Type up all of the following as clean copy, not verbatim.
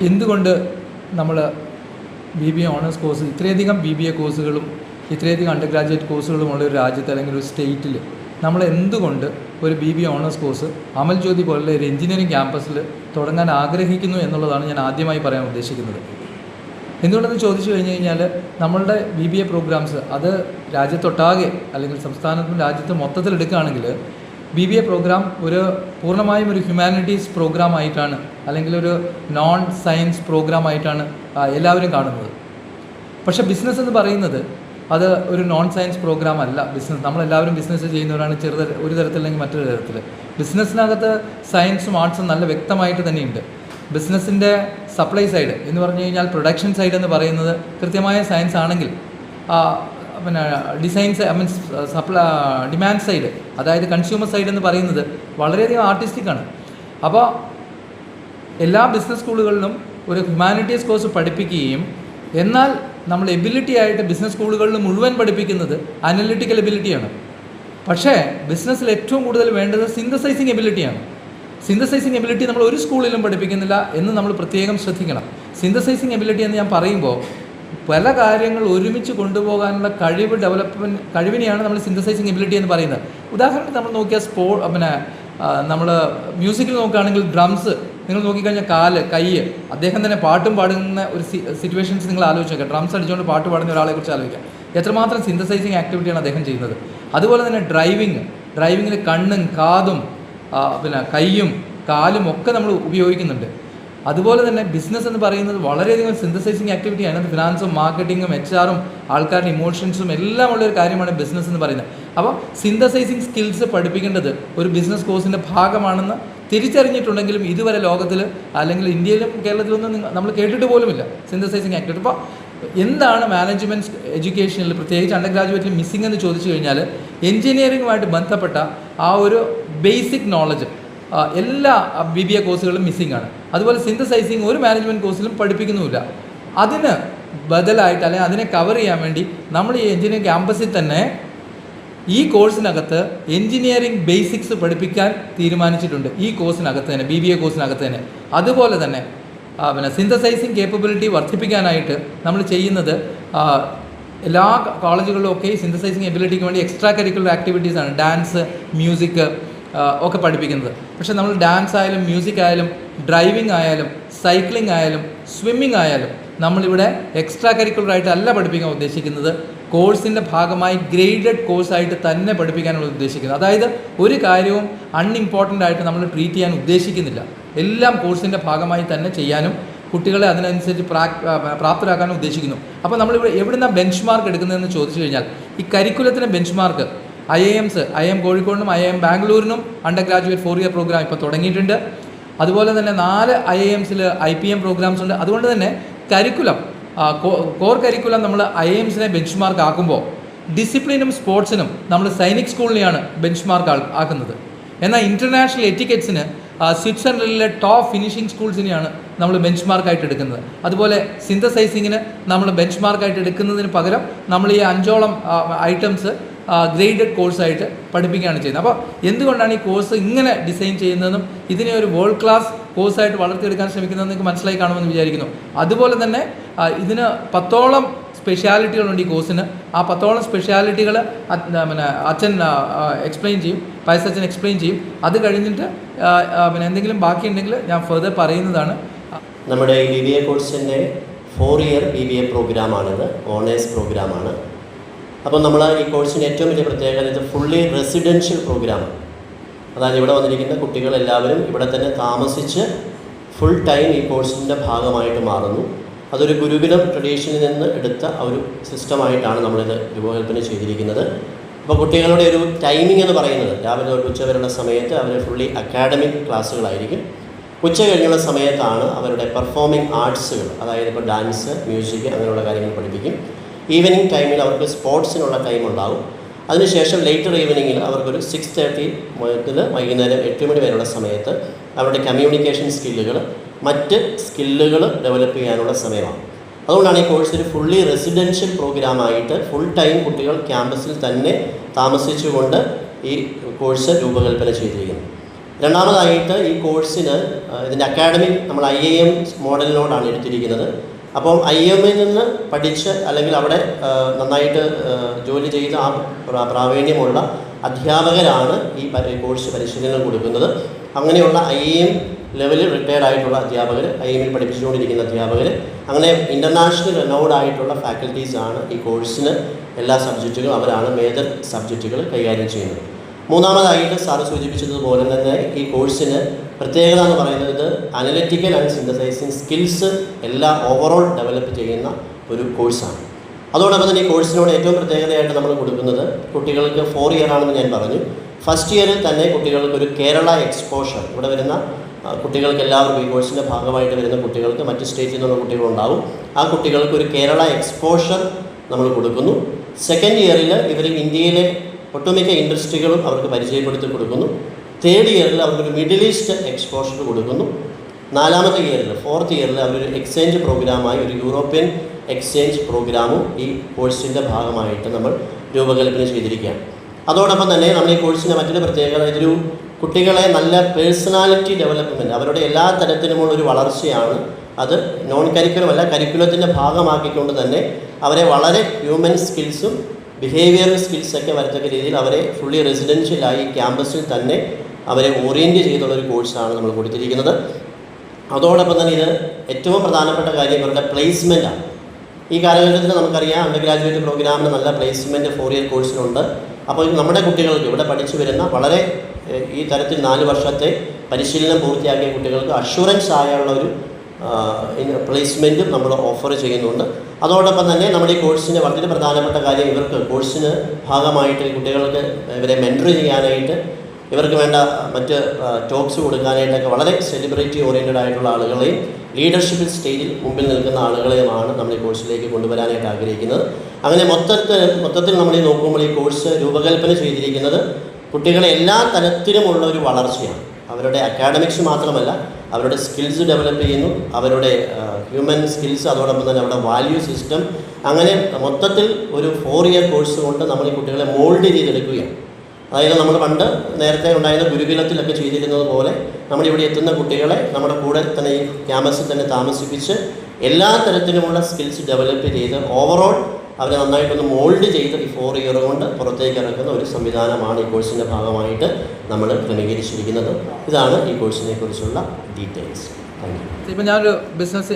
എന്തുകൊണ്ട് നമ്മൾ BBA owners course ഇത്രയധികം BBA കോഴ്സുകളും ഇത്രയധികം അണ്ടർ ഗ്രാജുവേറ്റ് കോഴ്സുകളുമുള്ള ഒരു രാജ്യത്ത് അല്ലെങ്കിൽ ഒരു സ്റ്റേറ്റിൽ നമ്മൾ എന്തുകൊണ്ട് ഒരു BBA owners course Amal Jyothi പോലുള്ള ഒരു എഞ്ചിനീയറിംഗ് ക്യാമ്പസിൽ തുടങ്ങാൻ ആഗ്രഹിക്കുന്നു എന്നുള്ളതാണ് ഞാൻ ആദ്യമായി പറയാൻ ഉദ്ദേശിക്കുന്നത്. എന്തുകൊണ്ടെന്ന് ചോദിച്ചു കഴിഞ്ഞ് കഴിഞ്ഞാൽ നമ്മളുടെ BBA പ്രോഗ്രാംസ് അത് രാജ്യത്തൊട്ടാകെ അല്ലെങ്കിൽ സംസ്ഥാനത്തും രാജ്യത്ത് മൊത്തത്തിൽ എടുക്കുകയാണെങ്കിൽ BBA പ്രോഗ്രാം ഒരു പൂർണ്ണമായും ഒരു ഹ്യൂമാനിറ്റീസ് പ്രോഗ്രാമായിട്ടാണ് അല്ലെങ്കിൽ ഒരു നോൺ സയൻസ് പ്രോഗ്രാമായിട്ടാണ് എല്ലാവരും കാണുന്നത്. പക്ഷേ ബിസിനസ് എന്ന് പറയുന്നത് അത് ഒരു നോൺ സയൻസ് പ്രോഗ്രാം അല്ല. നമ്മളെല്ലാവരും ബിസിനസ് ചെയ്യുന്നവരാണ്, ഒരു തരത്തിലല്ലെങ്കിൽ മറ്റൊരു തരത്തിൽ. ബിസിനസ്സിനകത്ത് സയൻസും ആർട്സും നല്ല വ്യക്തമായിട്ട് തന്നെയുണ്ട്. ബിസിനസ്സിൻ്റെ സപ്ലൈ സൈഡ് എന്ന് പറഞ്ഞു കഴിഞ്ഞാൽ പ്രൊഡക്ഷൻ സൈഡ് എന്ന് പറയുന്നത് കൃത്യമായ സയൻസ് ആണെങ്കിൽ പിന്നെ മീൻസ് ഡിമാൻഡ് സൈഡ്, അതായത് കൺസ്യൂമർ സൈഡ് എന്ന് പറയുന്നത് വളരെയധികം ആർട്ടിസ്റ്റിക്കാണ്. അപ്പോൾ എല്ലാ ബിസിനസ് സ്കൂളുകളിലും ഒരു ഹ്യൂമാനിറ്റീസ് കോഴ്സ് പഠിപ്പിക്കുകയും എന്നാൽ നമ്മൾ എബിലിറ്റി ആയിട്ട് ബിസിനസ് സ്കൂളുകളിൽ മുഴുവൻ പഠിപ്പിക്കുന്നത് അനലിറ്റിക്കൽ എബിലിറ്റിയാണ്. പക്ഷേ ബിസിനസ്സിൽ ഏറ്റവും കൂടുതൽ വേണ്ടത് സിന്തസൈസിങ് എബിലിറ്റിയാണ്. സിന്തസൈസിങ് എബിലിറ്റി നമ്മൾ ഒരു സ്കൂളിലും പഠിപ്പിക്കുന്നില്ല എന്ന് നമ്മൾ പ്രത്യേകം ശ്രദ്ധിക്കണം. സിന്തസൈസിങ് എബിലിറ്റി എന്ന് ഞാൻ പറയുമ്പോൾ പല കാര്യങ്ങൾ ഒരുമിച്ച് കൊണ്ടുപോകാനുള്ള കഴിവിനെയാണ് നമ്മൾ സിന്തസൈസിങ് എബിലിറ്റി എന്ന് പറയുന്നത്. ഉദാഹരണത്തിന് നമ്മൾ നോക്കിയാൽ നമ്മൾ മ്യൂസിക്കിൽ നോക്കുകയാണെങ്കിൽ ഡ്രംസ് നിങ്ങൾ നോക്കിക്കഴിഞ്ഞാൽ കാല്, കൈ, അദ്ദേഹം തന്നെ പാട്ടും പാടുന്ന ഒരു സിറ്റുവേഷൻസ് നിങ്ങൾ ആലോചിച്ച് നോക്കുക. ഡ്രംസ് അടിച്ചുകൊണ്ട് പാട്ട് പാടുന്ന ഒരാളെക്കുറിച്ച് ആലോചിക്കുക. എത്രമാത്രം സിന്തസൈസിങ് ആക്ടിവിറ്റിയാണ് അദ്ദേഹം ചെയ്യുന്നത്. അതുപോലെ തന്നെ ഡ്രൈവിങ്ങിൽ കണ്ണും കാതും കൈയും കാലും ഒക്കെ നമ്മൾ ഉപയോഗിക്കുന്നുണ്ട്. അതുപോലെ തന്നെ ബിസിനസ് എന്ന് പറയുന്നത് വളരെയധികം സിന്തസൈസിങ് ആക്ടിവിറ്റിയാണ്. അത് ഫിനാൻസും മാർക്കറ്റിങ്ങും HR-ഉം ആൾക്കാരുടെ ഇമോഷൻസും എല്ലാം ഉള്ളൊരു കാര്യമാണ് ബിസിനസ് എന്ന് പറയുന്നത്. അപ്പോൾ സിന്തസൈസിങ് സ്കിൽസ് പഠിപ്പിക്കേണ്ടത് ഒരു ബിസിനസ് കോഴ്സിൻ്റെ ഭാഗമാണെന്ന് തിരിച്ചറിഞ്ഞിട്ടുണ്ടെങ്കിലും ഇതുവരെ ലോകത്തിൽ അല്ലെങ്കിൽ ഇന്ത്യയിലും കേരളത്തിലൊന്നും നമ്മൾ കേട്ടിട്ട് പോലുമില്ല സിന്തസൈസിങ് ആക്ടിവിറ്റി. അപ്പോൾ എന്താണ് മാനേജ്മെൻറ്റ് എഡ്യൂക്കേഷനിൽ പ്രത്യേകിച്ച് അണ്ടർ ഗ്രാജുവേറ്റിൽ മിസ്സിംഗ് എന്ന് ചോദിച്ചു കഴിഞ്ഞാൽ എൻജിനീയറിംഗുമായിട്ട് ബന്ധപ്പെട്ട ആ ഒരു ബേസിക് നോളജ് എല്ലാ BBA കോഴ്സുകളിലും മിസ്സിംഗ് ആണ്. അതുപോലെ സിന്തസൈസിങ് ഒരു മാനേജ്മെൻറ്റ് കോഴ്സിലും പഠിപ്പിക്കുന്നുമില്ല. അതിന് ബദലായിട്ട് അല്ലെങ്കിൽ അതിനെ കവർ ചെയ്യാൻ വേണ്ടി നമ്മൾ ഈ എഞ്ചിനീയറിംഗ് ക്യാമ്പസിൽ തന്നെ ഈ കോഴ്സിനകത്ത് എൻജിനീയറിംഗ് ബേസിക്സ് പഠിപ്പിക്കാൻ തീരുമാനിച്ചിട്ടുണ്ട്. ഈ കോഴ്സിനകത്ത് തന്നെ BBA കോഴ്സിനകത്ത് തന്നെ. അതുപോലെ തന്നെ സിന്തസൈസിങ് കേപ്പബിലിറ്റി വർദ്ധിപ്പിക്കാനായിട്ട് നമ്മൾ ചെയ്യുന്നത് എല്ലാ കോളേജുകളിലും ഒക്കെ സിന്തസൈസിങ് എബിലിറ്റിക്ക് വേണ്ടി എക്സ്ട്രാ കരിക്കുലർ ആക്ടിവിറ്റീസാണ്. ഡാൻസ്, മ്യൂസിക് ഒക്കെ പഠിപ്പിക്കുന്നത്. പക്ഷേ നമ്മൾ ഡാൻസ് ആയാലും മ്യൂസിക് ആയാലും ഡ്രൈവിംഗ് ആയാലും സൈക്ലിംഗ് ആയാലും സ്വിമ്മിംഗ് ആയാലും നമ്മളിവിടെ എക്സ്ട്രാ കരിക്കുലറായിട്ട് അല്ല പഠിപ്പിക്കാൻ ഉദ്ദേശിക്കുന്നത്. കോഴ്സിൻ്റെ ഭാഗമായി ഗ്രേഡഡ് കോഴ്സായിട്ട് തന്നെ പഠിപ്പിക്കാനുള്ള ഉദ്ദേശിക്കുന്നത്. അതായത് ഒരു കാര്യവും അൺഇമ്പോർട്ടൻ്റ് ആയിട്ട് നമ്മൾ ട്രീറ്റ് ചെയ്യാൻ ഉദ്ദേശിക്കുന്നില്ല. എല്ലാം കോഴ്സിൻ്റെ ഭാഗമായി തന്നെ ചെയ്യാനും കുട്ടികളെ അതിനനുസരിച്ച് പ്രാപ്തരാക്കാനും ഉദ്ദേശിക്കുന്നു. അപ്പോൾ നമ്മളിവിടെ എവിടുന്ന ബെഞ്ച് മാർക്ക് എടുക്കുന്നതെന്ന് ചോദിച്ചു കഴിഞ്ഞാൽ ഈ കരിക്കുലത്തിൻ്റെ ബെഞ്ച് മാർക്ക് IIM കോഴിക്കോടിനും IIM ബാംഗ്ലൂരിനും അണ്ടർ ഗ്രാജുവേറ്റ് 4-year പ്രോഗ്രാം ഇപ്പോൾ തുടങ്ങിയിട്ടുണ്ട്. അതുപോലെ തന്നെ 4 IIMസിൽ IPM പ്രോഗ്രാംസ് ഉണ്ട്. അതുകൊണ്ട് തന്നെ കരിക്കുലം കോർ കരിക്കുലം നമ്മൾ IIMസിനെ ബെഞ്ച് മാർക്ക് ആക്കുമ്പോൾ ഡിസിപ്ലിനും സ്പോർട്സിനും നമ്മൾ സൈനിക് സ്കൂളിനെയാണ് ബെഞ്ച് മാർക്ക് ആക്കുന്നത്. എന്നാൽ ഇൻ്റർനാഷണൽ എറ്റിക്കറ്റ്സിന് സ്വിറ്റ്സർലൻഡിലെ ടോപ്പ് ഫിനിഷിംഗ് സ്കൂൾസിനെയാണ് നമ്മൾ ബെഞ്ച് മാർക്കായിട്ട് എടുക്കുന്നത്. അതുപോലെ സിന്തസൈസിങ്ങിന് നമ്മൾ ബെഞ്ച് മാർക്കായിട്ട് എടുക്കുന്നതിന് പകരം നമ്മൾ ഈ 5ഓളം ഐറ്റംസ് ഗ്രേഡഡ് കോഴ്സായിട്ട് പഠിപ്പിക്കുകയാണ് ചെയ്യുന്നത്. അപ്പോൾ എന്തുകൊണ്ടാണ് ഈ കോഴ്സ് ഇങ്ങനെ ഡിസൈൻ ചെയ്യുന്നതെന്നും ഇതിനെ ഒരു വേൾഡ് ക്ലാസ് കോഴ്സായിട്ട് വളർത്തിയെടുക്കാൻ ശ്രമിക്കുന്നതെന്ന് നിങ്ങൾക്ക് മനസ്സിലായി കാണുമെന്ന് വിചാരിക്കുന്നു. അതുപോലെ തന്നെ ഇതിന് 10ഓളം സ്പെഷ്യാലിറ്റികളുണ്ട് ഈ കോഴ്സിന്. ആ 10ഓളം സ്പെഷ്യാലിറ്റികൾ അച്ഛൻ എക്സ്പ്ലെയിൻ ചെയ്യും, പയസച്ചൻ എക്സ്പ്ലെയിൻ ചെയ്യും. അത് കഴിഞ്ഞിട്ട് എന്തെങ്കിലും ബാക്കിയുണ്ടെങ്കിൽ ഞാൻ ഫെർദർ പറയുന്നതാണ്. നമ്മുടെ ഈ BBA കോഴ്സിൻ്റെ 4-year BBA പ്രോഗ്രാമാണിത്, ഓണേഴ്സ് പ്രോഗ്രാമാണ്. അപ്പോൾ നമ്മൾ ഈ കോഴ്സിൻ്റെ ഏറ്റവും വലിയ പ്രത്യേകത ഇത് ഫുള്ളി റെസിഡൻഷ്യൽ പ്രോഗ്രാമാണ്. അതായത് ഇവിടെ വന്നിരിക്കുന്ന കുട്ടികളെല്ലാവരും ഇവിടെ തന്നെ താമസിച്ച് ഫുൾ ടൈം ഈ കോഴ്സിൻ്റെ ഭാഗമായിട്ട് മാറുന്നു. അതൊരു ഗുരുകുലം ട്രഡീഷനിൽ നിന്ന് എടുത്ത ഒരു സിസ്റ്റമായിട്ടാണ് നമ്മളിത് രൂപകൽപ്പന ചെയ്തിരിക്കുന്നത്. അപ്പോൾ കുട്ടികളുടെ ഒരു ടൈമിംഗ് എന്ന് പറയുന്നത് രാവിലെ തൊട്ട് ഉച്ച വരെയുള്ള സമയത്ത് അവർ ഫുള്ളി അക്കാഡമിക് ക്ലാസ്സുകളായിരിക്കും. ഉച്ച കഴിഞ്ഞുള്ള സമയത്താണ് അവരുടെ പെർഫോമിംഗ് ആർട്സുകൾ, അതായത് ഇപ്പോൾ ഡാൻസ്, മ്യൂസിക് അങ്ങനെയുള്ള കാര്യങ്ങൾ പഠിപ്പിക്കും. ഈവനിങ് ടൈമിൽ അവർക്ക് സ്പോർട്സിനുള്ള ടൈം ഉണ്ടാകും. അതിനുശേഷം ലേറ്റർ ഈവനിങ്ങിൽ അവർക്കൊരു 6:30 മുതൽ വൈകുന്നേരം 8 മണി വരെയുള്ള സമയത്ത് അവരുടെ കമ്മ്യൂണിക്കേഷൻ സ്കില്ലുകൾ, മറ്റ് സ്കില്ലുകൾ ഡെവലപ്പ് ചെയ്യാനുള്ള സമയമാണ്. അതുകൊണ്ടാണ് ഈ കോഴ്സ് ഒരു ഫുള്ളി റെസിഡൻഷ്യൽ പ്രോഗ്രാമായിട്ട് ഫുൾ ടൈം കുട്ടികൾ ക്യാമ്പസിൽ തന്നെ താമസിച്ചുകൊണ്ട് ഈ കോഴ്സ് രൂപകൽപ്പന ചെയ്തിരിക്കുന്നത്. രണ്ടാമതായിട്ട് ഈ കോഴ്സിന് ഇതിൻ്റെ അക്കാഡമിക് നമ്മൾ IIM മോഡലിനോടാണ് എടുത്തിരിക്കുന്നത്. അപ്പം IIMൽ നിന്ന് പഠിച്ച് അല്ലെങ്കിൽ അവിടെ നന്നായിട്ട് ജോലി ചെയ്ത് ആ പ്രാവീണ്യമുള്ള അധ്യാപകരാണ് ഈ കോഴ്സ് പരിശീലനം കൊടുക്കുന്നത്. അങ്ങനെയുള്ള IIM ലെവലിൽ റിട്ടയർഡ് ആയിട്ടുള്ള അധ്യാപകർ, IIMൽ പഠിപ്പിച്ചുകൊണ്ടിരിക്കുന്ന അധ്യാപകർ, അങ്ങനെ ഇൻ്റർനാഷണൽ റെനോഡ് ആയിട്ടുള്ള ഫാക്കൽറ്റീസാണ് ഈ കോഴ്സിന് എല്ലാ സബ്ജക്റ്റുകളും അവരാണ് മേജർ സബ്ജക്റ്റുകൾ കൈകാര്യം ചെയ്യുന്നത്. മൂന്നാമതായിട്ട് സാറ് സൂചിപ്പിച്ചതുപോലെ തന്നെ ഈ കോഴ്സിന് പ്രത്യേകത എന്ന് പറയുന്നത് ഇത് അനലിറ്റിക്കൽ ആൻഡ് സിന്തസൈസിങ് സ്കിൽസ് എല്ലാം ഓവറോൾ ഡെവലപ്പ് ചെയ്യുന്ന ഒരു കോഴ്സാണ്. അതോടൊപ്പം തന്നെ ഈ കോഴ്സിനോട് ഏറ്റവും പ്രത്യേകതയായിട്ട് നമ്മൾ കൊടുക്കുന്നത് കുട്ടികൾക്ക് 4 ഇയർ ആണെന്ന് ഞാൻ പറഞ്ഞു. ഫസ്റ്റ് ഇയറിൽ തന്നെ കുട്ടികൾക്ക് ഒരു കേരള എക്സ്പോഷർ, ഇവിടെ വരുന്ന കുട്ടികൾക്ക് എല്ലാവർക്കും ഈ കോഴ്സിൻ്റെ ഭാഗമായിട്ട് വരുന്ന കുട്ടികൾക്ക് മറ്റ് സ്റ്റേറ്റിൽ നിന്നുള്ള കുട്ടികളുണ്ടാവും. ആ കുട്ടികൾക്ക് ഒരു കേരള എക്സ്പോഷർ നമ്മൾ കൊടുക്കുന്നു. സെക്കൻഡ് ഇയറിൽ ഇവർ ഇന്ത്യയിലെ ഒട്ടുമിക്ക ഇൻഡസ്ട്രികളും അവർക്ക് പരിചയപ്പെടുത്തി കൊടുക്കുന്നു. തേർഡ് ഇയറിൽ അവർക്കൊരു മിഡിൽ ഈസ്റ്റ് എക്സ്പോഷർ കൊടുക്കുന്നു. നാലാമത്തെ ഇയറിൽ, ഫോർത്ത് ഇയറിൽ അവരൊരു എക്സ്ചേഞ്ച് പ്രോഗ്രാമായി ഒരു യൂറോപ്യൻ എക്സ്ചേഞ്ച് പ്രോഗ്രാമും ഈ കോഴ്സിൻ്റെ ഭാഗമായിട്ട് നമ്മൾ രൂപകൽപ്പന ചെയ്തിരിക്കുകയാണ്. അതോടൊപ്പം തന്നെ നമ്മൾ ഈ കോഴ്സിൻ്റെ മറ്റൊരു പ്രത്യേകത, ഇതൊരു കുട്ടികളെ നല്ല പേഴ്സണാലിറ്റി ഡെവലപ്മെൻറ്റ്, അവരുടെ എല്ലാ തരത്തിലുമുള്ളൊരു വളർച്ചയാണ്. അത് നോൺ കരിക്കുലം അല്ല, കരിക്കുലത്തിൻ്റെ ഭാഗമാക്കിക്കൊണ്ട് തന്നെ അവരെ വളരെ ഹ്യൂമൻ സ്കിൽസും ബിഹേവിയറൽ സ്കിൽസൊക്കെ വരത്തക്ക രീതിയിൽ അവരെ ഫുള്ളി റെസിഡൻഷ്യലായി ക്യാമ്പസിൽ തന്നെ അവരെ ഓറിയൻറ്റ് ചെയ്തുള്ളൊരു കോഴ്സാണ് നമ്മൾ കൊടുത്തിരിക്കുന്നത്. അതോടൊപ്പം തന്നെ ഇത് ഏറ്റവും പ്രധാനപ്പെട്ട കാര്യം ഇവരുടെ പ്ലേസ്മെൻറ്റാണ്. ഈ കാലഘട്ടത്തിൽ നമുക്കറിയാം അണ്ടർ ഗ്രാജുവേറ്റ് പ്രോഗ്രാമിന് നല്ല പ്ലേസ്മെൻറ്റ് 4 ഇയർ കോഴ്സിനുണ്ട്. അപ്പോൾ നമ്മുടെ കുട്ടികൾക്ക് ഇവിടെ പഠിച്ചു വരുന്ന വളരെ ഈ തരത്തിൽ 4 വർഷത്തെ പരിശീലനം പൂർത്തിയാക്കിയ കുട്ടികൾക്ക് അഷുറൻസ് ആയുള്ള ഒരു പ്ലേസ്മെൻറ്റും നമ്മൾ ഓഫർ ചെയ്യുന്നുണ്ട്. അതോടൊപ്പം തന്നെ നമ്മുടെ ഈ കോഴ്സിന് വളരെ പ്രധാനപ്പെട്ട കാര്യം, ഇവർക്ക് കോഴ്സിന് ഭാഗമായിട്ട് കുട്ടികൾക്ക് ഇവരെ മെൻറ്റർ ചെയ്യാനായിട്ട്, ഇവർക്ക് വേണ്ട മറ്റ് ടോക്സ് കൊടുക്കാനായിട്ടൊക്കെ വളരെ സെലിബ്രിറ്റി ഓറിയൻറ്റഡ് ആയിട്ടുള്ള ആളുകളെയും ലീഡർഷിപ്പ് സ്റ്റേജിൽ മുമ്പിൽ നിൽക്കുന്ന ആളുകളെയുമാണ് നമ്മൾ ഈ കോഴ്സിലേക്ക് കൊണ്ടുവരാനായിട്ട് ആഗ്രഹിക്കുന്നത്. അങ്ങനെ മൊത്തത്തിൽ നമ്മൾ ഈ നോക്കുമ്പോൾ ഈ കോഴ്സ് രൂപകൽപ്പന ചെയ്തിരിക്കുന്നത് കുട്ടികളെ എല്ലാ തരത്തിലുമുള്ള ഒരു വളർച്ചയാണ്. അവരുടെ അക്കാഡമിക്സ് മാത്രമല്ല, അവരുടെ സ്കിൽസ് ഡെവലപ്പ് ചെയ്യുന്നു, അവരുടെ ഹ്യൂമൻ സ്കിൽസ്, അതോടൊപ്പം തന്നെ അവരുടെ വാല്യൂ സിസ്റ്റം, അങ്ങനെ മൊത്തത്തിൽ ഒരു 4 ഇയർ കോഴ്സ് കൊണ്ട് നമ്മൾ ഈ കുട്ടികളെ മോൾഡ് ചെയ്തെടുക്കുകയാണ്. അതായത് നമ്മൾ പണ്ട് നേരത്തെ ഉണ്ടായിരുന്ന ഗുരുകുലത്തിലൊക്കെ ചെയ്തിരുന്നത് പോലെ നമ്മളിവിടെ എത്തുന്ന കുട്ടികളെ നമ്മുടെ കൂടെ തന്നെ ഈ ക്യാമ്പസിൽ തന്നെ താമസിപ്പിച്ച് എല്ലാ തരത്തിലുമുള്ള സ്കിൽസ് ഡെവലപ്പ് ചെയ്ത് ഓവറോൾ അവരെ നന്നായിട്ടൊന്ന് മോൾഡ് ചെയ്ത് ഈ 4 ഇയർ കൊണ്ട് പുറത്തേക്ക് ഇറക്കുന്ന ഒരു സംവിധാനമാണ് ഈ കോഴ്സിൻ്റെ ഭാഗമായിട്ട് നമ്മൾ ക്രമീകരിച്ചിരിക്കുന്നത്. ഇതാണ് ഈ കോഴ്സിനെ കുറിച്ചുള്ള ഡീറ്റെയിൽസ്. Thank you. ഇപ്പം ഞാനൊരു ബിസിനസ്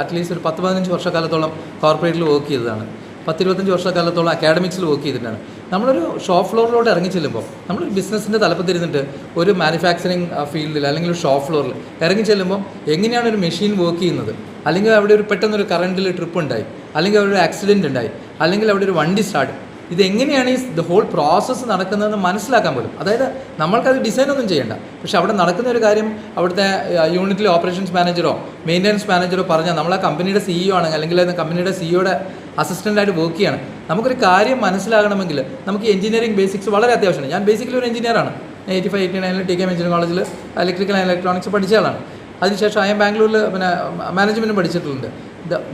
അറ്റ്ലീസ്റ്റ് ഒരു 10-15 വർഷക്കാലത്തോളം കോർപ്പറേറ്റിൽ വർക്ക് ചെയ്തതാണ്. 10-25 വർഷക്കാലത്തോളം അക്കാഡമിക്സിൽ വർക്ക് ചെയ്തിട്ടാണ്. നമ്മളൊരു ഷോപ്പ് ഫ്ലോറിലോട്ട് ഇറങ്ങി ചെല്ലുമ്പോൾ, നമ്മളൊരു ബിസിനസ്സിൻ്റെ തലപ്പത്തിരുന്നിട്ട് ഒരു മാനുഫാക്ചറിങ് ഫീൽഡിൽ അല്ലെങ്കിൽ ഒരു ഷോപ്പ് ഫ്ലോറിൽ ഇറങ്ങി ചെല്ലുമ്പോൾ എങ്ങനെയാണ് ഒരു മെഷീൻ വർക്ക് ചെയ്യുന്നത്, അല്ലെങ്കിൽ അവിടെ ഒരു പെട്ടെന്നൊരു കറണ്ടിൽ ട്രിപ്പ് ഉണ്ടായി, അല്ലെങ്കിൽ അവിടെ ഒരു ആക്സിഡൻറ്റ് ഉണ്ടായി, അല്ലെങ്കിൽ അവിടെ ഒരു വണ്ടി സ്റ്റാർട്ട്, ഇതെങ്ങനെയാണ് ഈ ദ ഹോൾ പ്രോസസ്സ് നടക്കുന്നതെന്ന് മനസ്സിലാക്കാൻ പോലും. അതായത് നമ്മൾക്കത് ഡിസൈനൊന്നും ചെയ്യേണ്ട, പക്ഷേ അവിടെ നടക്കുന്ന ഒരു കാര്യം അവിടുത്തെ യൂണിറ്റിലെ ഓപ്പറേഷൻസ് മാനേജറോ മെയിൻ്റനൻസ് മാനേജറോ പറഞ്ഞാൽ നമ്മൾ ആ കമ്പനിയുടെ CEO ആണെങ്കിൽ, അല്ലെങ്കിൽ കമ്പനിയുടെ CEOയുടെ അസിസ്റ്റൻ്റായിട്ട് വർക്ക് ചെയ്യണം. നമുക്കൊരു കാര്യം മനസ്സിലാകണമെങ്കിൽ നമുക്ക് എഞ്ചിനീയറിംഗ് ബേസിക്സ് വളരെ അത്യാവശ്യമാണ്. ഞാൻ ബേസിക്കലി ഒരു എഞ്ചിനീയറാണ്. 85-89 TKM എഞ്ചിനീയറിംഗ് കോളേജിൽ ഇലക്ട്രിക്കൽ ആൻഡ് ഇലക്ട്രോണിക്സ് പഠിച്ച ആളാണ്. അതിനുശേഷം IIM ബാംഗ്ലൂരിൽ മാനേജ്മെൻറ്റും പഠിച്ചിട്ടുണ്ട്.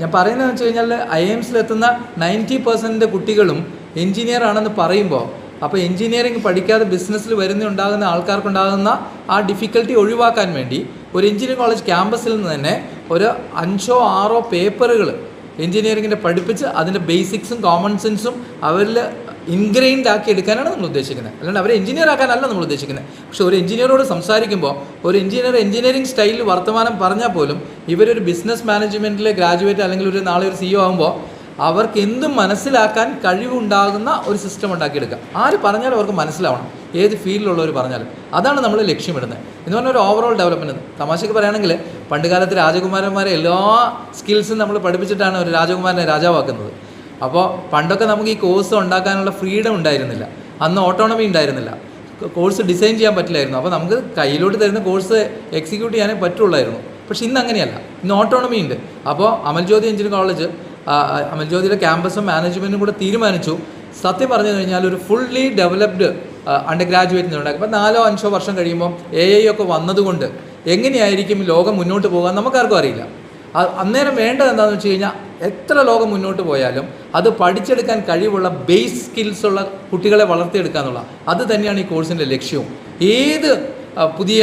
ഞാൻ പറയുന്നതെന്ന് വെച്ച് കഴിഞ്ഞാൽ IIMസിലെത്തുന്ന 90% കുട്ടികളും എഞ്ചിനീയർ ആണെന്ന് പറയുമ്പോൾ, അപ്പോൾ എഞ്ചിനീയറിംഗ് പഠിക്കാതെ ബിസിനസ്സിൽ ഉണ്ടാകുന്ന ആൾക്കാർക്കുണ്ടാകുന്ന ആ ഡിഫിക്കൽട്ടി ഒഴിവാക്കാൻ വേണ്ടി ഒരു എഞ്ചിനീയറിംഗ് കോളേജ് ക്യാമ്പസിൽ നിന്ന് തന്നെ ഒരു 5-6 പേപ്പറുകൾ എഞ്ചിനീയറിങ്ങിൻ്റെ പഠിപ്പിച്ച് അതിൻ്റെ ബേസിക്സും കോമൺ സെൻസും അവരിൽ ഇൻഗ്രെയിൻഡ് ആക്കി എടുക്കാനാണ് നമ്മൾ ഉദ്ദേശിക്കുന്നത്. അല്ലാണ്ട് അവരെ എഞ്ചിനീയർ ആക്കാനല്ല നമ്മൾ ഉദ്ദേശിക്കുന്നത്. പക്ഷേ ഒരു എഞ്ചിനീയറോട് സംസാരിക്കുമ്പോൾ ഒരു എഞ്ചിനീയറിംഗ് സ്റ്റൈലിൽ വർത്തമാനം പറഞ്ഞാൽ പോലും ഇവരൊരു ബിസിനസ് മാനേജ്മെൻറ്റിലെ ഗ്രാജുവേറ്റ് അല്ലെങ്കിൽ നാളെ ഒരു CEO ആകുമ്പോൾ അവർക്ക് എന്തും മനസ്സിലാക്കാൻ കഴിവുണ്ടാകുന്ന ഒരു സിസ്റ്റം ഉണ്ടാക്കിയെടുക്കുക. ആര് പറഞ്ഞാലും അവർക്ക് മനസ്സിലാവണം, ഏത് ഫീൽഡിലുള്ളവർ പറഞ്ഞാലും. അതാണ് നമ്മൾ ലക്ഷ്യമിടുന്നത്. എന്ന് പറഞ്ഞാൽ ഒരു ഓവറോൾ ഡെവലപ്മെൻറ്റ്. തമാശയ്ക്ക് പറയുകയാണെങ്കിൽ പണ്ട് കാലത്ത് രാജകുമാരന്മാരെ എല്ലാ സ്കിൽസും നമ്മൾ പഠിപ്പിച്ചിട്ടാണ് ഒരു രാജകുമാരനെ രാജാവാക്കുന്നത്. അപ്പോൾ പണ്ടൊക്കെ നമുക്ക് ഈ കോഴ്സ് ഉണ്ടാക്കാനുള്ള ഫ്രീഡം ഉണ്ടായിരുന്നില്ല, അന്ന് ഓട്ടോണമി ഉണ്ടായിരുന്നില്ല, കോഴ്സ് ഡിസൈൻ ചെയ്യാൻ പറ്റില്ലായിരുന്നു. അപ്പോൾ നമുക്ക് കയ്യിലോട്ട് തരുന്ന കോഴ്സ് എക്സിക്യൂട്ട് ചെയ്യാനേ പറ്റുള്ളായിരുന്നു. പക്ഷേ ഇന്ന് അങ്ങനെയല്ല, ഇന്ന് ഓട്ടോണമി ഉണ്ട്. അപ്പോൾ അമൽജ്യോതി എഞ്ചിനീയറിംഗ് കോളേജ്, അമൽജ്യോതിയുടെ ക്യാമ്പസും മാനേജ്മെൻറ്റും കൂടെ തീരുമാനിച്ചു, സത്യം പറഞ്ഞു കഴിഞ്ഞാൽ ഒരു ഫുള്ളി ഡെവലപ്ഡ് അണ്ടർ ഗ്രാജുവേറ്റിന് ഉണ്ടാക്കി. ഇപ്പോൾ 4-5 വർഷം കഴിയുമ്പോൾ AI ഒക്കെ വന്നതുകൊണ്ട് എങ്ങനെയായിരിക്കും ലോകം മുന്നോട്ട് പോകാൻ നമുക്കാർക്കും അറിയില്ല. അന്നേരം വേണ്ടത് എന്താണെന്ന് വെച്ച് കഴിഞ്ഞാൽ എത്ര ലോകം മുന്നോട്ട് പോയാലും അത് പഠിച്ചെടുക്കാൻ കഴിവുള്ള ബേസ് സ്കിൽസുള്ള കുട്ടികളെ വളർത്തിയെടുക്കുക എന്നുള്ള അത് തന്നെയാണ് ഈ കോഴ്സിൻ്റെ ലക്ഷ്യവും. ഏത് പുതിയ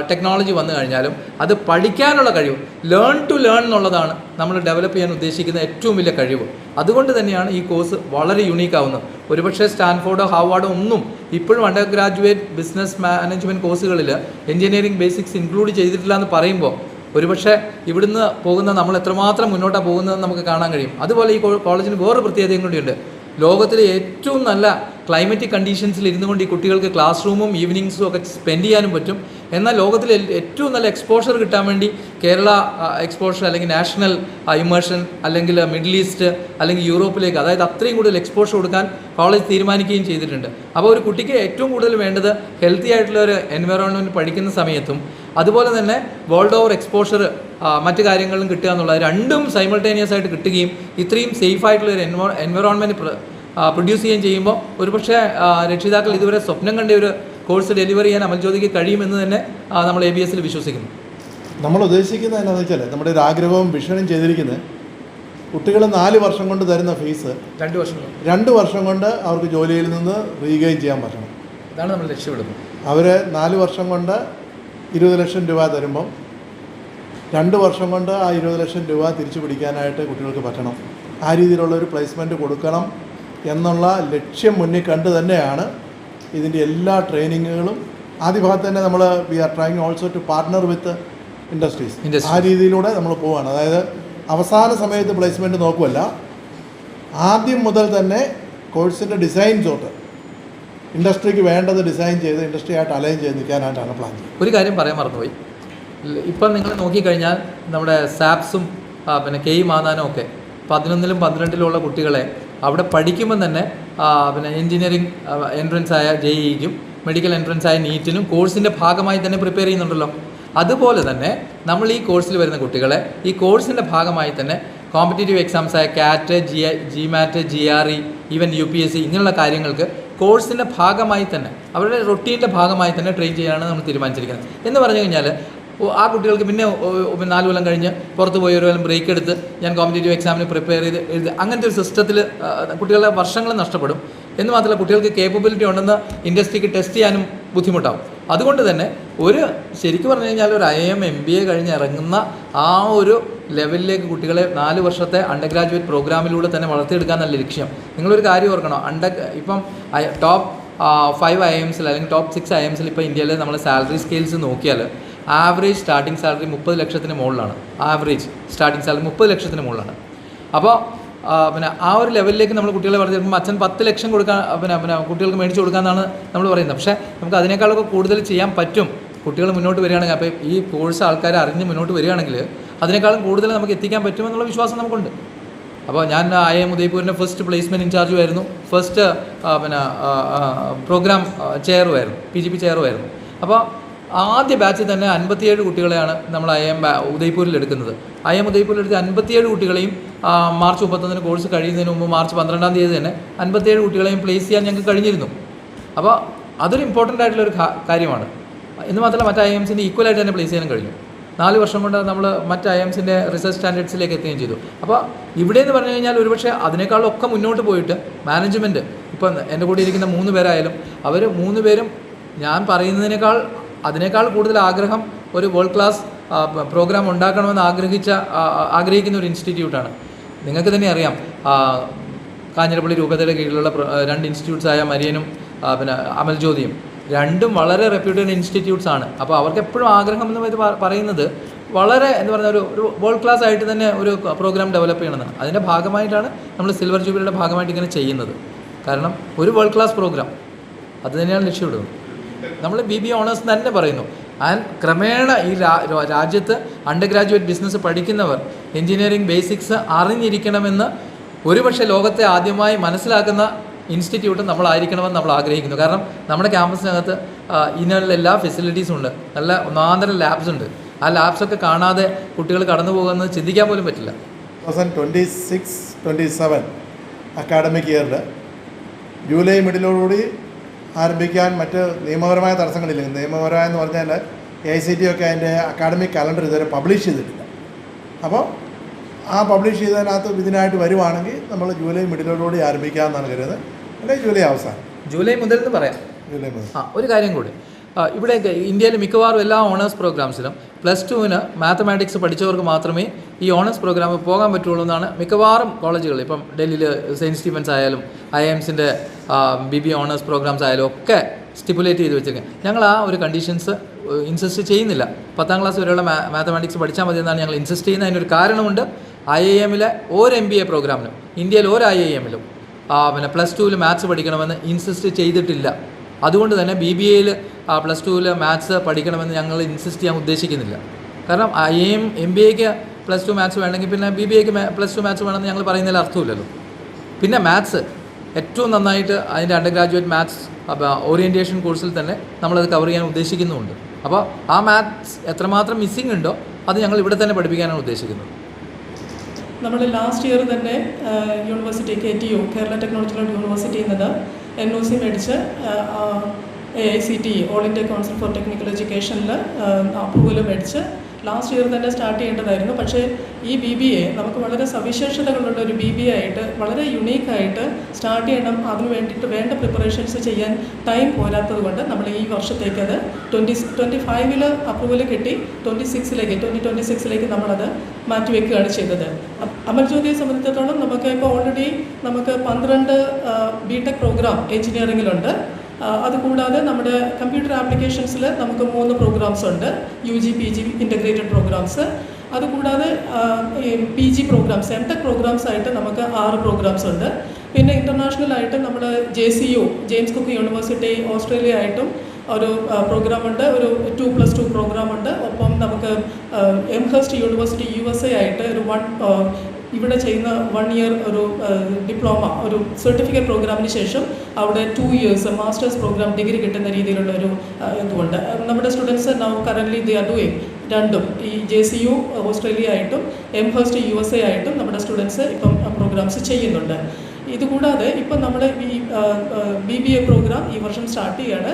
ടെക്നോളജി വന്നു കഴിഞ്ഞാലും അത് പഠിക്കാനുള്ള കഴിവ്, ലേൺ ടു ലേൺ എന്നുള്ളതാണ് നമ്മൾ ഡെവലപ്പ് ചെയ്യാൻ ഉദ്ദേശിക്കുന്ന ഏറ്റവും വലിയ കഴിവ്. അതുകൊണ്ട് തന്നെയാണ് ഈ കോഴ്സ് വളരെ യുണീക്ക് ആവുന്നത്. ഒരുപക്ഷെ സ്റ്റാൻഫോർഡോ ഹാർവാർഡോ ഒന്നും ഇപ്പോഴും അണ്ടർ ഗ്രാജുവേറ്റ് ബിസിനസ് മാനേജ്മെൻറ്റ് കോഴ്സുകളിൽ എഞ്ചിനീയറിംഗ് ബേസിക്സ് ഇൻക്ലൂഡ് ചെയ്തിട്ടില്ല എന്ന് പറയുമ്പോൾ ഒരുപക്ഷെ ഇവിടുന്ന് പോകുന്ന നമ്മൾ എത്രമാത്രം മുന്നോട്ടാണ് പോകുന്നതെന്ന് നമുക്ക് കാണാൻ കഴിയും. അതുപോലെ ഈ കോളേജിന് വേറൊരു പ്രത്യേകതയും കൂടിയുണ്ട്. ലോകത്തിലെ ഏറ്റവും നല്ല ക്ലൈമറ്റിക് കണ്ടീഷൻസിൽ ഇരുന്നു കൊണ്ട് ഈ കുട്ടികൾക്ക് ക്ലാസ് റൂമും ഈവനിങ്സും ഒക്കെ സ്പെൻഡ് ചെയ്യാനും പറ്റും. എന്നാൽ ലോകത്തിലെ ഏറ്റവും നല്ല എക്സ്പോഷർ കിട്ടാൻ വേണ്ടി കേരള എക്സ്പോഷർ അല്ലെങ്കിൽ നാഷണൽ ഇമേർഷൻ അല്ലെങ്കിൽ മിഡിൽ ഈസ്റ്റ് അല്ലെങ്കിൽ യൂറോപ്പിലേക്ക്, അതായത് അത്രയും കൂടുതൽ എക്സ്പോഷർ കൊടുക്കാൻ കോളേജ് തീരുമാനിക്കുകയും ചെയ്തിട്ടുണ്ട്. അപ്പോൾ ഒരു കുട്ടിക്ക് ഏറ്റവും കൂടുതൽ വേണ്ടത് ഹെൽത്തി ആയിട്ടുള്ള ഒരു എൻവയോൺമെൻറ്റ് പഠിക്കുന്ന സമയത്തും അതുപോലെ തന്നെ വേൾഡ് ഓവർ എക്സ്പോഷർ മറ്റു കാര്യങ്ങളിലും കിട്ടുക എന്നുള്ളത് രണ്ടും സൈമൾട്ടേനിയസ് ആയിട്ട് കിട്ടുകയും ഇത്രയും സേഫ് ആയിട്ടുള്ള ഒരു എൻവയോൺമെൻറ്റ് പ്രൊഡ്യൂസ് ചെയ്യുകയും ചെയ്യുമ്പോൾ ഒരുപക്ഷെ രക്ഷിതാക്കൾ ഇതുവരെ സ്വപ്നം കണ്ട ഒരു കോഴ്സ് ഡെലിവറി ചെയ്യാൻ അമൽജ്യോതിക്ക് കഴിയുമെന്ന് തന്നെ നമ്മൾ ABSൽ വിശ്വസിക്കുന്നു. നമ്മൾ ഉദ്ദേശിക്കുന്നത് എന്താണെന്ന് വെച്ചാൽ നമ്മുടെ ഒരു ആഗ്രഹവും വിഷനും ചെയ്തിരിക്കുന്നത് കുട്ടികൾ 4 വർഷം കൊണ്ട് തരുന്ന ഫീസ് 2 വർഷം കൊണ്ട് അവർക്ക് ജോലിയിൽ നിന്ന് റീഗെയിൻ ചെയ്യാൻ പറ്റണം. ഇതാണ് നമ്മൾ ലക്ഷ്യമിടുന്നത്. അവർ 4 വർഷം കൊണ്ട് 20 ലക്ഷം രൂപ തരുമ്പം 2 വർഷം കൊണ്ട് ആ 20 ലക്ഷം രൂപ തിരിച്ചു പിടിക്കാനായിട്ട് കുട്ടികൾക്ക് പറ്റണം. ആ രീതിയിലുള്ളൊരു പ്ലേസ്മെൻറ്റ് കൊടുക്കണം എന്നുള്ള ലക്ഷ്യം മുന്നിൽ കണ്ട് തന്നെയാണ് ഇതിൻ്റെ എല്ലാ ട്രെയിനിങ്ങുകളും. ആദ്യ ഭാഗത്ത് തന്നെ നമ്മൾ we are trying also to partner with industries. ആ രീതിയിലൂടെ നമ്മൾ പോവുകയാണ്. അതായത് അവസാന സമയത്ത് പ്ലേസ്മെൻറ്റ് നോക്കുമല്ല, ആദ്യം മുതൽ തന്നെ കോഴ്സിൻ്റെ ഡിസൈൻ തൊട്ട് ഇൻഡസ്ട്രിക്ക് വേണ്ടത് ഡിസൈൻ ചെയ്ത് ഇൻഡസ്ട്രിയായിട്ട് അലൈൻ ചെയ്ത് നിൽക്കാനായിട്ടാണ് പ്ലാൻ ചെയ്യുന്നത്. ഒരു കാര്യം പറയാൻ മറന്നുപോയി. ഇപ്പം നിങ്ങൾ നോക്കിക്കഴിഞ്ഞാൽ നമ്മുടെ സാപ്സും പിന്നെ കെ മാനാനും ഒക്കെ 11ലും 12ലും കുട്ടികളെ അവിടെ പഠിക്കുമ്പം തന്നെ പിന്നെ എഞ്ചിനീയറിംഗ് എൻട്രൻസ് ആയ JEEക്കും മെഡിക്കൽ എൻട്രൻസ് ആയ നീറ്റിനും കോഴ്സിൻ്റെ ഭാഗമായി തന്നെ പ്രിപ്പയർ ചെയ്യുന്നുണ്ടല്ലോ. അതുപോലെ തന്നെ നമ്മൾ ഈ കോഴ്സിൽ വരുന്ന കുട്ടികളെ ഈ കോഴ്സിൻ്റെ ഭാഗമായി തന്നെ കോമ്പറ്റേറ്റീവ് എക്സാംസ് ആയ CAT, GMAT, GRE, even UPSC ഇങ്ങനെയുള്ള കാര്യങ്ങൾക്ക് കോഴ്സിൻ്റെ ഭാഗമായി തന്നെ അവരുടെ റൊട്ടീൻ്റെ ഭാഗമായി തന്നെ ട്രെയിൻ ചെയ്യാനാണ് നമ്മൾ തീരുമാനിച്ചിരിക്കുന്നത്. എന്ന് പറഞ്ഞു കഴിഞ്ഞാൽ ആ കുട്ടികൾക്ക് പിന്നെ 4 കൊല്ലം കഴിഞ്ഞ് പുറത്ത് പോയി ഒരു കൊല്ലം ബ്രേക്ക് എടുത്ത് ഞാൻ കോമ്പറ്റേറ്റീവ് എക്സാമിന് പ്രിപ്പയർ ചെയ്ത് എഴുതി അങ്ങനത്തെ ഒരു സിസ്റ്റത്തിൽ കുട്ടികളുടെ വർഷങ്ങൾ നഷ്ടപ്പെടും. എന്ന് മാത്രമല്ല കുട്ടികൾക്ക് കേപ്പബിലിറ്റി ഉണ്ടെന്ന് ഇൻഡസ്ട്രിക്ക് ടെസ്റ്റ് ചെയ്യാനും ബുദ്ധിമുട്ടാവും. അതുകൊണ്ട് തന്നെ ശരിക്കും പറഞ്ഞു കഴിഞ്ഞാൽ ഒരു IIM MBA കഴിഞ്ഞ് ഇറങ്ങുന്ന ആ ഒരു ലെവലിലേക്ക് കുട്ടികളെ 4 വർഷത്തെ അണ്ടർ ഗ്രാജുവേറ്റ് പ്രോഗ്രാമിലൂടെ തന്നെ വളർത്തിയെടുക്കാൻ നല്ല ലക്ഷ്യം. നിങ്ങളൊരു കാര്യം ഓർക്കണം, ഇപ്പം ടോപ്പ് 5 IIMസിൽ അല്ലെങ്കിൽ ടോപ്പ് 6 IIMസിൽ ഇപ്പോൾ ഇന്ത്യയിൽ നമ്മൾ സാലറി സ്കെയിൽസ് നോക്കിയാൽ ആവറേജ് സ്റ്റാർട്ടിംഗ് സാലറി 30 ലക്ഷത്തിന് മുകളിലാണ്. ആവറേജ് സ്റ്റാർട്ടിംഗ് സാലറി 30 ലക്ഷത്തിന് മുകളിലാണ്. അപ്പോൾ പിന്നെ ആ ഒരു ലെവലിലേക്ക് നമ്മൾ കുട്ടികളെ പറഞ്ഞിരിക്കുമ്പോൾ അച്ഛൻ 10 ലക്ഷം കൊടുക്കാൻ പിന്നെ കുട്ടികൾക്ക് മേടിച്ച് കൊടുക്കാമെന്നാണ് നമ്മൾ പറയുന്നത്. പക്ഷേ നമുക്ക് അതിനേക്കാളൊക്കെ കൂടുതൽ ചെയ്യാൻ പറ്റും കുട്ടികൾ മുന്നോട്ട് വരികയാണെങ്കിൽ. അപ്പോൾ ഈ കോഴ്സ് ആൾക്കാർ അറിഞ്ഞ് മുന്നോട്ട് വരികയാണെങ്കിൽ അതിനേക്കാളും കൂടുതൽ നമുക്ക് എത്തിക്കാൻ പറ്റുമെന്നുള്ള വിശ്വാസം നമുക്കുണ്ട്. അപ്പോൾ ഞാൻ IIM ഉദയ്പൂരിൻ്റെ ഫസ്റ്റ് പ്ലേസ്മെൻറ്റ് ഇൻചാർജും ആയിരുന്നു, ഫസ്റ്റ് പിന്നെ പ്രോഗ്രാം ചെയറുമായിരുന്നു, PGP ചെയറുമായിരുന്നു. അപ്പോൾ ആദ്യ ബാച്ചിൽ തന്നെ 57 കുട്ടികളെയാണ് നമ്മൾ IIM ഉദയ്പൂരിൽ എടുക്കുന്നത്. IIM ഉദയ്പൂരിൽ എടുത്ത് 57 കുട്ടികളെയും മാർച്ച് 31 കോഴ്സ് കഴിയുന്നതിന് മുമ്പ് മാർച്ച് 12-ാം തീയതി തന്നെ 57 കുട്ടികളെയും പ്ലേസ് ചെയ്യാൻ ഞങ്ങൾക്ക് കഴിഞ്ഞിരുന്നു. അപ്പോൾ അതൊരു ഇമ്പോർട്ടൻ്റ് ആയിട്ടുള്ളൊരു കാര്യമാണ്. എന്ന് മാത്രമല്ല മറ്റ് IIMസിൻ്റെ ഈക്വലായിട്ട് തന്നെ പ്ലേസ് ചെയ്യാനും കഴിഞ്ഞു. 4 വർഷം കൊണ്ട് നമ്മൾ മറ്റ് IIMസിൻ്റെ റിസർച്ച് സ്റ്റാൻഡേർഡ്സിലേക്ക് എത്തുകയും ചെയ്തു. അപ്പോൾ ഇവിടെ എന്ന് പറഞ്ഞു കഴിഞ്ഞാൽ ഒരുപക്ഷെ അതിനേക്കാളൊക്കെ മുന്നോട്ട് പോയിട്ട് മാനേജ്മെൻറ്റ് ഇപ്പം എൻ്റെ കൂടെ ഇരിക്കുന്ന 3 പേരായാലും അവർ 3 പേരും ഞാൻ പറയുന്നതിനേക്കാൾ അതിനേക്കാൾ കൂടുതൽ ആഗ്രഹം ഒരു വേൾഡ് ക്ലാസ് പ്രോഗ്രാം ഉണ്ടാക്കണമെന്ന് ആഗ്രഹിക്കുന്ന ഒരു ഇൻസ്റ്റിറ്റ്യൂട്ടാണ്. നിങ്ങൾക്ക് തന്നെ അറിയാം, കാഞ്ഞിരപ്പള്ളി രൂപതയുടെ കീഴിലുള്ള 2 ഇൻസ്റ്റിറ്റ്യൂട്ട്സായ മരിയനും പിന്നെ അമൽജ്യോതിയും രണ്ടും വളരെ റെപ്യൂട്ടഡ് ഇൻസ്റ്റിറ്റ്യൂട്ട്സ് ആണ്. അപ്പോൾ അവർക്ക് എപ്പോഴും ആഗ്രഹം എന്ന് പറയുന്നത് വളരെ എന്ന് പറഞ്ഞാൽ ഒരു വേൾഡ് ക്ലാസ് ആയിട്ട് തന്നെ ഒരു പ്രോഗ്രാം ഡെവലപ്പ് ചെയ്യണമെന്നാണ്. അതിൻ്റെ ഭാഗമായിട്ടാണ് നമ്മൾ സിൽവർ ജൂബിലിയുടെ ഭാഗമായിട്ട് ഇങ്ങനെ ചെയ്യുന്നത്. കാരണം ഒരു വേൾഡ് ക്ലാസ് പ്രോഗ്രാം അത് തന്നെയാണ് ലക്ഷ്യമിടുന്നത്. നമ്മൾ BBA ഓണേഴ്സ് തന്നെ പറയുന്നു. ആൻഡ് ക്രമേണ ഈ രാജ്യത്ത് അണ്ടർ ഗ്രാജുവേറ്റ് ബിസിനസ് പഠിക്കുന്നവർ എൻജിനീയറിംഗ് ബേസിക്സ് അറിഞ്ഞിരിക്കണമെന്ന് ഒരുപക്ഷെ ലോകത്തെ ആദ്യമായി മനസ്സിലാക്കുന്ന ഇൻസ്റ്റിറ്റ്യൂട്ട് നമ്മളായിരിക്കണമെന്ന് നമ്മൾ ആഗ്രഹിക്കുന്നു. കാരണം നമ്മുടെ ക്യാമ്പസിനകത്ത് ഇതിനുള്ള എല്ലാ ഫെസിലിറ്റീസും ഉണ്ട്, നല്ല ഒന്നാന്തരം ലാബ്സ് ഉണ്ട്. ആ ലാബ്സൊക്കെ കാണാതെ കുട്ടികൾ കടന്നു പോകുന്നത് ചിന്തിക്കാൻ പോലും പറ്റില്ല. 2026-27 അക്കാഡമിക് ഇയറിൽ ജൂലൈ മിഡിലോടുകൂടി ആരംഭിക്കാൻ മറ്റ് നിയമപരമായ തടസ്സങ്ങളില്ല. നിയമപരമായെന്ന് പറഞ്ഞാൽ AICTE ഒക്കെ അതിൻ്റെ അക്കാഡമിക് കലണ്ടർ ഇതുവരെ പബ്ലിഷ് ചെയ്തിട്ടില്ല. അപ്പോൾ ആ പബ്ലിഷ് ചെയ്തതിനകത്ത് ഇതിനായിട്ട് വരുവാണെങ്കിൽ നമ്മൾ ജൂലൈ മിഡിലോടുകൂടി ആരംഭിക്കാമെന്നാണ് കരുതുന്നത്. അല്ലെങ്കിൽ ജൂലൈ അവസാനം, ജൂലൈ മുതൽ എന്ന് പറയാം. ജൂലൈ മുതൽ. ഒരു കാര്യം കൂടി, ഇവിടെയൊക്കെ ഇന്ത്യയിൽ മിക്കവാറും എല്ലാ ഓണേഴ്സ് പ്രോഗ്രാംസിലും +2-ന് മാത്തമാറ്റിക്സ് പഠിച്ചവർക്ക് മാത്രമേ ഈ ഓണേഴ്സ് പ്രോഗ്രാമിൽ പോകാൻ പറ്റുള്ളൂ എന്നാണ് മിക്കവാറും കോളേജുകൾ. ഇപ്പം ഡൽഹിയിൽ സെയിൻറ്റ് സ്റ്റീഫൻസ് ആയാലും IIMSൻ്റെ BBA ഓണേഴ്സ് പ്രോഗ്രാംസ് ആയാലും ഒക്കെ സ്റ്റിപ്പുലേറ്റ് ചെയ്ത് വെച്ചേക്കാം. ഞങ്ങൾ ആ ഒരു കണ്ടീഷൻസ് ഇൻസിസ്റ്റ് ചെയ്യുന്നില്ല. 10ാം ക്ലാസ് വരെയുള്ള മാത്തമാറ്റിക്സ് പഠിച്ചാൽ മതി എന്നാണ് ഞങ്ങൾ ഇൻസിസ്റ്റ് ചെയ്യുന്നത്. അതിനൊരു കാരണമുണ്ട്. IIM-ലെ ഒരു MBA പ്രോഗ്രാമിനും ഇന്ത്യയിൽ ഒരു IIM-ലും പിന്നെ +2-ൽ മാത്സ് പഠിക്കണമെന്ന് ഇൻസിസ്റ്റ് ചെയ്തിട്ടില്ല. അതുകൊണ്ട് തന്നെ BBA-യിൽ +2-ൽ മാത്സ് പഠിക്കണമെന്ന് ഞങ്ങൾ ഇൻസിസ്റ്റ് ചെയ്യാൻ ഉദ്ദേശിക്കുന്നില്ല. കാരണം IIM MBA-ക്ക് +2 മാത്സ് വേണമെങ്കിൽ പിന്നെ BBA-ക്ക് +2 മാത്സ് വേണമെന്ന് ഞങ്ങൾ പറയുന്നതിൽ അർത്ഥമില്ലല്ലോ. പിന്നെ മാത്സ് ഏറ്റവും നന്നായിട്ട് അതിൻ്റെ അണ്ടർ ഗ്രാജുവേറ്റ് മാത്സ് ഓറിയൻറ്റേഷൻ കോഴ്സിൽ തന്നെ നമ്മളത് കവർ ചെയ്യാൻ ഉദ്ദേശിക്കുന്നുമുണ്ട്. അപ്പോൾ ആ മാത്സ് എത്രമാത്രം മിസ്സിംഗ് ഉണ്ടോ അത് ഞങ്ങൾ ഇവിടെ തന്നെ പഠിപ്പിക്കാനാണ് ഉദ്ദേശിക്കുന്നത്. നമ്മൾ ലാസ്റ്റ് ഇയർ തന്നെ യൂണിവേഴ്സിറ്റി KTU കേരള ടെക്നോളജിക്കൽ യൂണിവേഴ്സിറ്റിയിൽ നിന്ന് NOC മേടിച്ച് AICTE all India council for technical എഡ്യൂക്കേഷനിൽ അപ്രൂവൽ മേടിച്ച് ലാസ്റ്റ് ഇയർ തന്നെ സ്റ്റാർട്ട് ചെയ്യേണ്ടതായിരുന്നു. പക്ഷേ ഈ BBA നമുക്ക് വളരെ സവിശേഷതകളുള്ള ഒരു BBA ആയിട്ട് വളരെ യുണീക്കായിട്ട് സ്റ്റാർട്ട് ചെയ്യണം. അതിന് വേണ്ടിയിട്ട് വേണ്ട പ്രിപ്പറേഷൻസ് ചെയ്യാൻ ടൈം പോരാത്തത് കൊണ്ട് നമ്മൾ ഈ വർഷത്തേക്ക് അത് 2025-ൽ അപ്രൂവൽ കിട്ടി 2026-ലേക്ക് നമ്മളത് മാറ്റിവെക്കുകയാണ് ചെയ്തത്. അമൽജ്യോതിയെ സംബന്ധിച്ചിടത്തോളം നമുക്ക് ഇപ്പോൾ ഓൾറെഡി നമുക്ക് 12 BTech പ്രോഗ്രാം എഞ്ചിനീയറിങ്ങിലുണ്ട്. അതുകൂടാതെ നമ്മുടെ കമ്പ്യൂട്ടർ ആപ്ലിക്കേഷൻസിൽ നമുക്ക് 3 പ്രോഗ്രാംസ് ഉണ്ട്, UG PG ഇൻ്റഗ്രേറ്റഡ് പ്രോഗ്രാംസ്. അതുകൂടാതെ PG പ്രോഗ്രാംസ് MTech പ്രോഗ്രാംസ് ആയിട്ട് നമുക്ക് 6 പ്രോഗ്രാംസ് ഉണ്ട്. പിന്നെ ഇൻ്റർനാഷണലായിട്ട് നമ്മുടെ JCU James cook university Australia ആയിട്ടും ഒരു പ്രോഗ്രാമുണ്ട്, ഒരു 2+2 പ്രോഗ്രാമുണ്ട്. ഒപ്പം നമുക്ക് എംഹേഴ്സ്റ്റ് യൂണിവേഴ്സിറ്റി USA ആയിട്ട് ഒരു ഇവിടെ ചെയ്യുന്ന 1 ഇയർ ഒരു ഡിപ്ലോമ ഒരു സർട്ടിഫിക്കറ്റ് പ്രോഗ്രാമിന് ശേഷം അവിടെ 2 ഇയേഴ്സ് മാസ്റ്റേഴ്സ് പ്രോഗ്രാം ഡിഗ്രി കിട്ടുന്ന രീതിയിലുള്ള ഒരു ഇതുകൊണ്ട് നമ്മുടെ students now currently they are doing രണ്ടും. ഈ JCU ഓസ്ട്രേലിയ ആയിട്ടും എംഹേഴ്സ്റ്റ് USA ആയിട്ടും നമ്മുടെ സ്റ്റുഡൻസ് ഇപ്പം പ്രോഗ്രാംസ് ചെയ്യുന്നുണ്ട്. ഇതുകൂടാതെ ഇപ്പം നമ്മുടെ ഈ BBA പ്രോഗ്രാം ഈ വർഷം സ്റ്റാർട്ട് ചെയ്യാണ്.